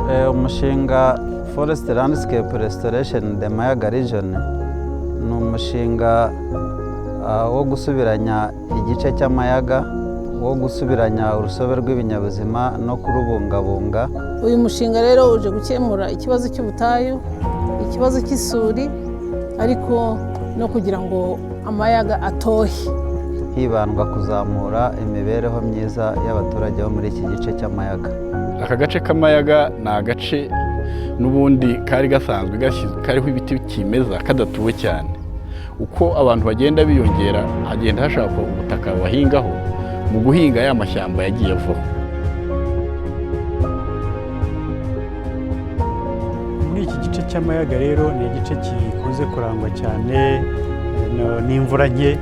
Umushinga Forest Landscape Restoration the Mayaga Region ni umushinga wo gusubiranya igice cy'amayaga, wo gusubiranya urusobe rw'ibinyabuzima no kurubungabunga. Uyu mushinga rero uje gukemura ikibazo cy'ubutayu, ikibazo cy'isuri, ariko no kugira ngo amayaga atohe. Hibandwa kuzamura imibereho myiza y'abaturage bo muri iki gice cy'amayaga. Aka gace k'amayaga ni agace n'ubundi kari gasanzwe kariho ibiti kimeza kadatuwe cyane. Uko abantu bagenda biyongera hagenda hashakwa ubutaka bahingaho mu guhinga ya mashyamba yagiye avaho. Muri iki gice cy'amayaga rero ni igice gikunze kurangwa cyane n'imvura nke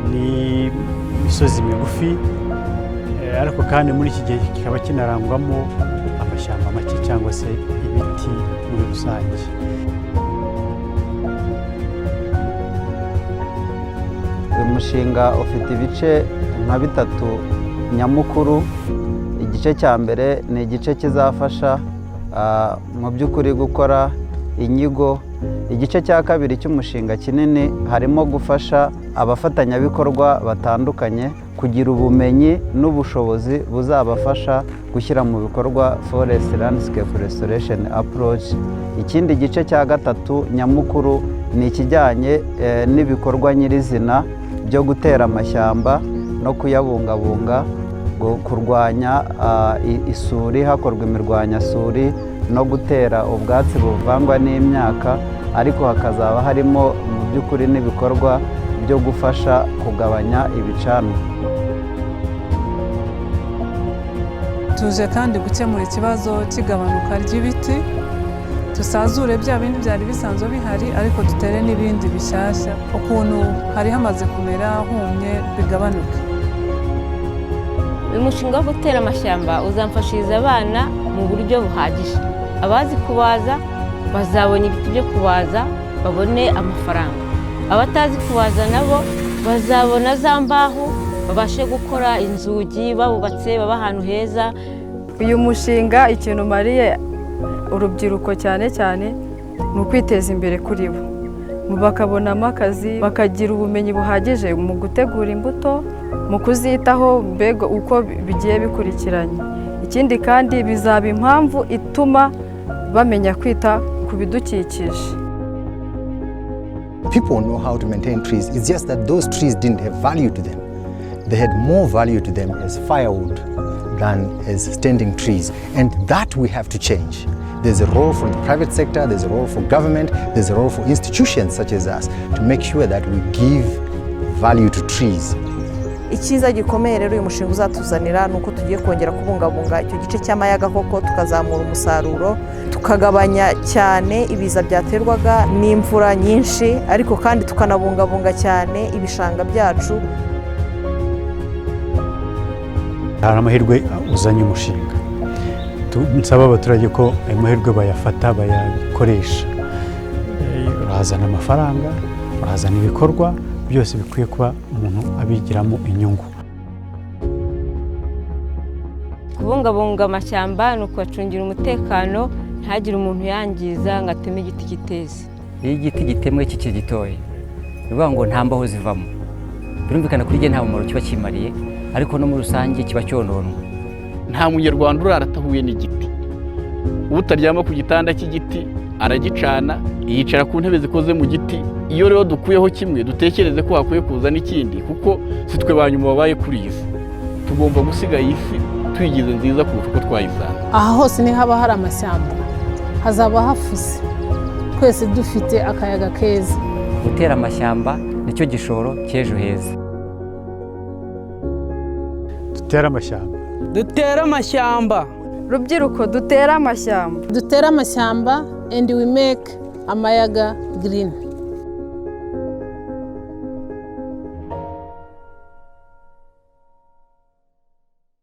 n'imisozi migufi, ariko kandi muri iki gihe kikaba kinarangwamo amashyamba make cyangwa se ibiti muri rusange. Uyu mushinga ufite ibice nka bitatu nyamukuru. Igice cya mbere ni igice kizafasha mu by'ukuri gukora inyigo. Igice cya kabiri cy'umushinga kinini harimo gufasha abafatanyabikorwa batandukanye kugira ubumenyi n'ubushobozi buzabafasha gushyira mu bikorwa Forest Landscape Restoration Approach. Ikindi gice cya gatatu nyamukuru ni ikijyanye n'ibikorwa nyirizina byo gutera amashyamba no kuyabungabunga, kurwanya isuri hakorwa imirwanyasuri no gutera ubwatsi buvangwa n'imyaka, ariko hakazaba harimo mu by'ukuri n'ibikorwa byo gufasha kugabanya ibicanwa. Tuje kandi gukemura ikibazo cy'igabanuka ry'ibiti, tusazure bya bindi byari bisanzwe bihari ariko dutere n'ibindi bishyashya, ukuntu hari hamaze kumera humye bigabanuke. Uyu mushinga wo gutera amashyamba uzamfashiriza abana mu buryo buhagije. Abazi kubaza bazabona ibiti byo kubaza babone amafaranga, abatazi kubaza nabo bazabona za mbaho babashe gukora inzugi babubatse baba ahantu heza. Uyu mushinga ikintu umariye urubyiruko cyane cyane ni ukwiteza imbere kuri bo, bakabonamo akazi, bakagira ubumenyi buhagije mu gutegura imbuto, mu kuzitaho, mbega uko bigiye bikurikiranye. Ikindi kandi bizaba impamvu ituma bamenya kwita ku bidukikije. People know how to maintain trees. It's just that those trees didn't have value to them. They had more value to them as firewood than as standing trees. And that we have to change. There's a role for the private sector, there's a role for government, there's a role for institutions such as us to make sure that we give value to trees. Icyiza gikomeye rero uyu mushinga uzatuzanira nuko tugiye kongera kubungabunga icyo gice cy'amayaga koko, tukazamura umusaruro, tukagabanya cyane ibiza byaterwaga n'imvura nyinshi, ariko kandi tukanabungabunga cyane ibishanga byacu. Hari amahirwe uzanye umushinga, nsaba abaturage ko ayo mahirwe bayafata bayakoresha. Urazana amafaranga, urazana ibikorwa, byose bikwiye kuba umuntu abigiramo inyungu. Kubungabunga amashyamba ni ukubacungira umutekano, ntihagire umuntu yangiza ngo ateme igiti kiteze. Iyo igiti gitemwe kikiri gitoya bivuga ngo nta mbaho zivamo, birumvikana kuri jye nta mumaro kiba kimariye, ariko no muri rusange kiba cyononwa. Nta munyarwanda urara atahuye n'igiti. Utaryama ku gitanda cy'igiti aragicana, yicara ku ntebe zikoze mu giti. Iyo rero dukuyeho kimwe dutekereze ko hakwiye kuza n'ikindi, kuko si twe banyuma babaye kuri iyi si. Tugomba gusiga iyi si tuyigize nziza kurusha uko twayisanga. Aha hose ni haba hari amashyamba hazaba hafuze, twese dufite akayaga keza. Gutera amashyamba nicyo gishoro cy'ejo heza. Dutera amashyamba. Dutera amashyamba. Rubyiruko dutera amashyamba. Dutera amashyamba and we make Amayaga green.